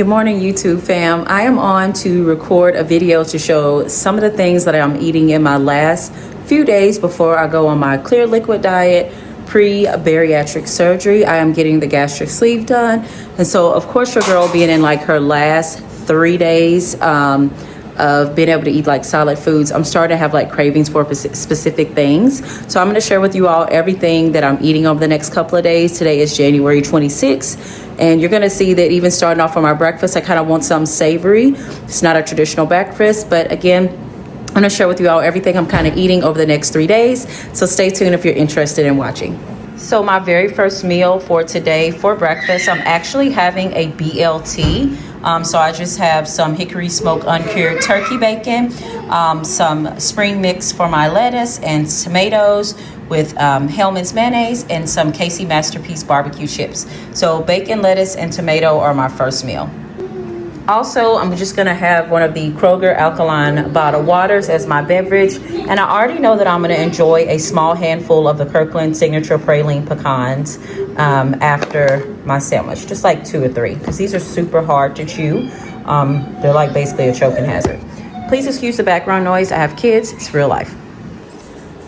Good morning, YouTube fam. I am on to record a video to show some of the things that I'm eating in my last few days before I go on my clear liquid diet pre-bariatric surgery. I am getting the gastric sleeve done. And so, of course, your girl being in like her last 3 days of being able to eat like solid foods, I'm starting to have like cravings for specific things. So I'm going to share with you all everything that I'm eating over the next couple of days. Today is January 26th. And you're going to see that even starting off on my breakfast, I kind of want something savory. It's not a traditional breakfast, but again, I'm going to share with you all everything I'm kind of eating over the next 3 days. So stay tuned if you're interested in watching. So my very first meal for today for breakfast, I'm actually having a BLT. So I just have some hickory smoked uncured turkey bacon, some spring mix for my lettuce and tomatoes with Hellmann's mayonnaise and some Casey Masterpiece barbecue chips. So bacon, lettuce, and tomato are my first meal. Also, I'm just gonna have one of the Kroger alkaline bottled waters as my beverage. And I already know that I'm gonna enjoy a small handful of the Kirkland signature praline pecans after my sandwich, just like 2 or 3, because these are super hard to chew. They're like basically a choking hazard. Please excuse the background noise. I have kids, it's real life.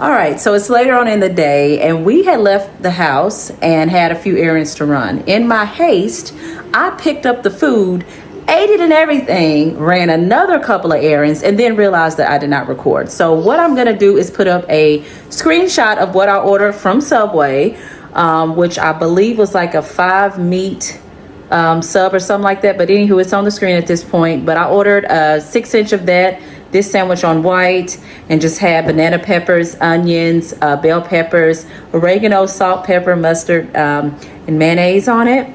All right, so it's later on in the day and we had left the house and had a few errands to run. In my haste, I picked up the food, ate it and everything, ran another couple of errands, and then realized that I did not record. So what I'm gonna do is put up a screenshot of what I ordered from Subway, which I believe was like a 5 meat sub or something like that. But anywho, it's on the screen at this point. But I ordered a 6-inch of that, this sandwich on white, and just had banana peppers, onions, bell peppers, oregano, salt, pepper, mustard, and mayonnaise on it.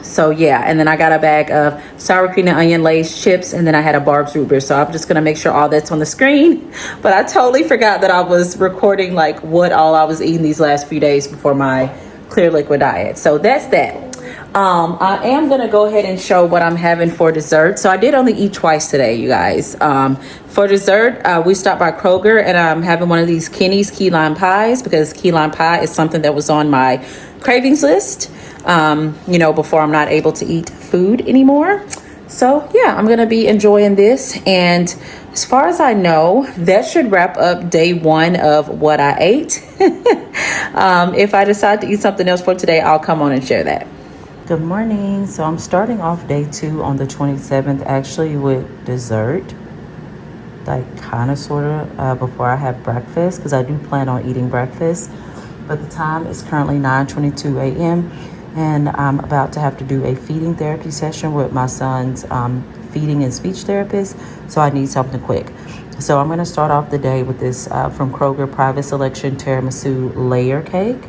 So yeah, and then I got a bag of sour cream and onion Lay's chips, and then I had a Barb's root beer. So I'm just gonna make sure all that's on the screen. But I totally forgot that I was recording like what all I was eating these last few days before my clear liquid diet. So that's that. I am gonna go ahead and show what I'm having for dessert. So I did only eat twice today, you guys. For dessert, we stopped by Kroger and I'm having one of these Kenny's key lime pies, because key lime pie is something that was on my cravings list, before I'm not able to eat food anymore. So yeah, I'm gonna be enjoying this. And as far as I know, that should wrap up day 1 of what I ate. If I decide to eat something else for today, I'll come on and share that. Good morning. So I'm starting off day 2 on the 27th actually with dessert, like kind of sort of before I have breakfast, because I do plan on eating breakfast. But the time is currently 9:22 a.m. and I'm about to have to do a feeding therapy session with my son's feeding and speech therapist. So I need something quick. So I'm going to start off the day with this from Kroger Private Selection Tiramisu Layer Cake,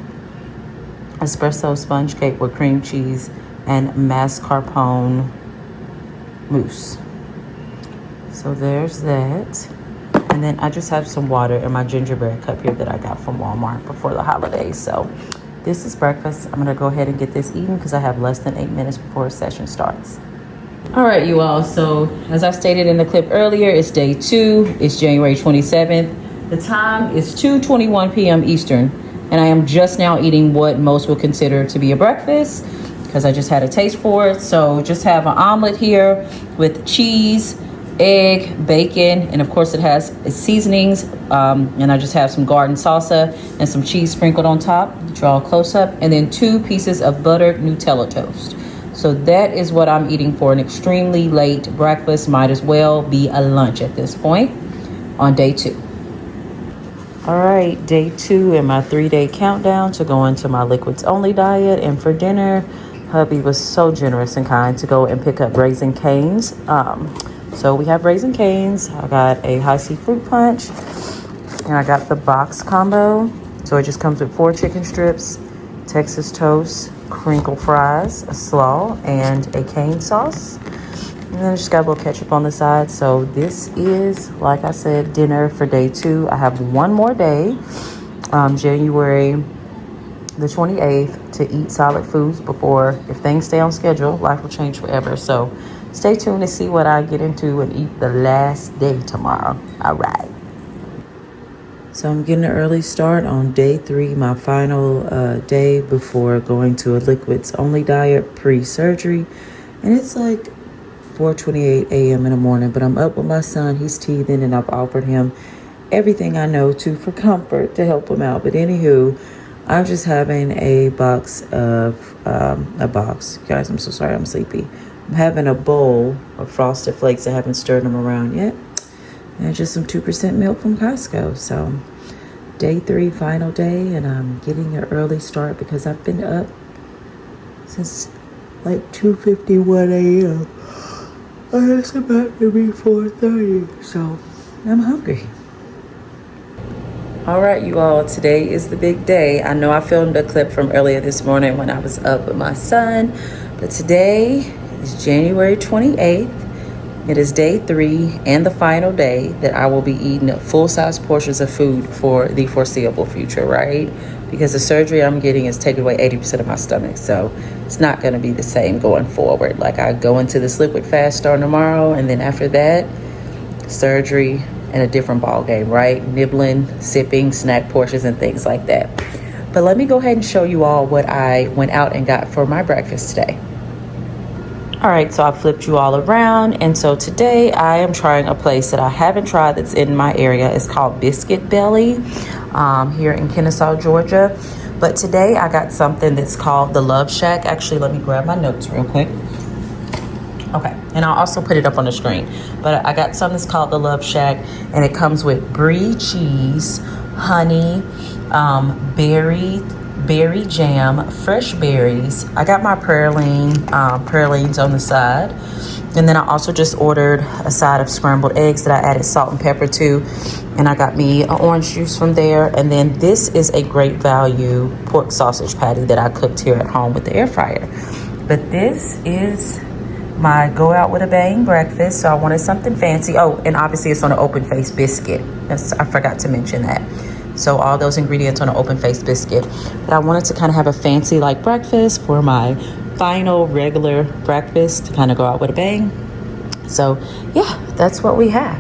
espresso sponge cake with cream cheese and mascarpone mousse. So there's that. And then I just have some water in my gingerbread cup here that I got from Walmart before the holidays. So this is breakfast. I'm gonna go ahead and get this eaten because I have less than 8 minutes before a session starts. All right, you all. So as I stated in the clip earlier, it's day 2. It's January 27th. The time is 2:21 p.m. Eastern. And I am just now eating what most would consider to be a breakfast because I just had a taste for it. So just have an omelet here with cheese, egg, bacon, and of course it has seasonings. And I just have some garden salsa and some cheese sprinkled on top. Draw a close up. And then 2 pieces of buttered Nutella toast. So that is what I'm eating for an extremely late breakfast. Might as well be a lunch at this point on day 2. All right, day 2 in my 3-day countdown to go into my liquids only diet. And for dinner, hubby was so generous and kind to go and pick up Raisin Canes. So we have Raisin Canes. I got a high C fruit punch, and I got the box combo. So it just comes with 4 chicken strips, Texas toast, crinkle fries, a slaw, and a cane sauce. And then I just got a little ketchup on the side. So this is, like I said, dinner for day 2. I have one more day, January the 28th, to eat solid foods before, if things stay on schedule, life will change forever. So stay tuned to see what I get into and eat the last day tomorrow. All right. So I'm getting an early start on day 3, my final day before going to a liquids only diet pre-surgery. And it's like 4:28 a.m. in the morning, but I'm up with my son. He's teething, and I've offered him everything I know to for comfort to help him out. But anywho, I'm just having a box. Guys, I'm so sorry, I'm sleepy. I'm having a bowl of Frosted Flakes. I haven't stirred them around yet. And just some 2% milk from Costco. So day 3, final day, and I'm getting an early start because I've been up since like 2:51 a.m. And it's about to be 4:30, so I'm hungry. All right, you all, today is the big day. I know I filmed a clip from earlier this morning when I was up with my son, but today is January 28th. It is day 3 and the final day that I will be eating full-size portions of food for the foreseeable future, right? Because the surgery I'm getting is taking away 80% of my stomach, so it's not going to be the same going forward. Like, I go into this liquid fast starting tomorrow, and then after that, surgery and a different ball game, right? Nibbling, sipping, snack portions, and things like that. But let me go ahead and show you all what I went out and got for my breakfast today. All right, so I flipped you all around, and so today I am trying a place that I haven't tried that's in my area. It's called Biscuit Belly here in Kennesaw, Georgia. But today I got something that's called the Love Shack. Actually, let me grab my notes real quick. Okay, and I'll also put it up on the screen. But I got something that's called the Love Shack, and it comes with brie cheese, honey, berry jam, fresh berries. I got my pralines on the side. And then I also just ordered a side of scrambled eggs that I added salt and pepper to. And I got me an orange juice from there. And then this is a great value pork sausage patty that I cooked here at home with the air fryer. But this is my go out with a bang breakfast. So I wanted something fancy. Oh, and obviously it's on an open face biscuit. I forgot to mention that. So all those ingredients on an open face biscuit. But I wanted to kind of have a fancy like breakfast for my final regular breakfast to kind of go out with a bang. So yeah, that's what we have.